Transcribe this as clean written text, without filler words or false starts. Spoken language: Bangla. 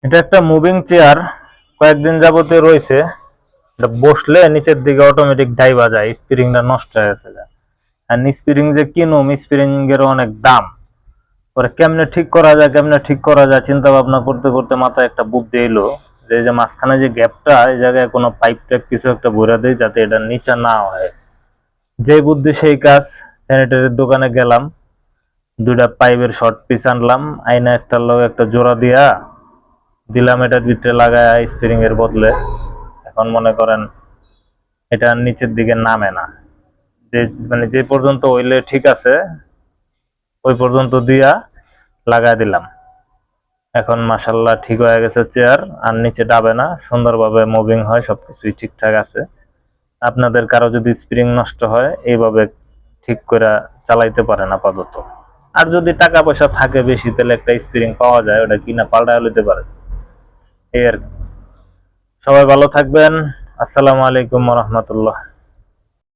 এটা একটা মুভিং চেয়ার, কয়েকদিন যাবতীয় রয়েছে। এটা বসলে নিচের দিকে অটোমেটিক ডাইভা যায়, স্প্রিংটা নষ্ট হয়ে গেছে। আর স্প্রিং যে কিনুম, স্প্রিং এর অনেক দাম। পরে কেমনে ঠিক করা যায় চিন্তা ভাবনা করতে করতে মাথায় একটা বুদ্ধি এলো যে এই যে মাঝখানে যে গ্যাপটা, এই জায়গায় কোনো পাইপ টাইপ কিছু একটা ভরে দেয় যাতে এটা নিচে না হয়। যে বুদ্ধি সেই কাজ। স্যানিটারির দোকানে গেলাম, দুইটা পাইপের শর্ট পিস আনলাম, আইনা একটা লোক একটা জোড়া দিয়া দিলাম এটার ভিতরে লাগায় স্প্রিং এর বদলে। এখন মনে করেন এটা নিচের দিকে নামে না। যে মানে যে পর্যন্ত হইলে ঠিক আছে ওই পর্যন্ত দিয়া লাগাই দিলাম। এখন মাশাআল্লাহ ঠিক হয়ে গেছে চেয়ার, আর নিচে ডাবে না, সুন্দরভাবে মুভিং হয়, সবকিছুই ঠিকঠাক আছে। আপনাদের কারো যদি স্প্রিং নষ্ট হয় এইভাবে ঠিক করে চালাইতে পারেন আপাতত। আর যদি টাকা পয়সা থাকে বেশি তাহলে একটা স্প্রিং পাওয়া যায়, ওটা কিনা পাল্টায় লইতে পারেন। এই আর কি। সবাই ভালো থাকবেন। আসসালামু আলাইকুম ওয়া রাহমাতুল্লাহ।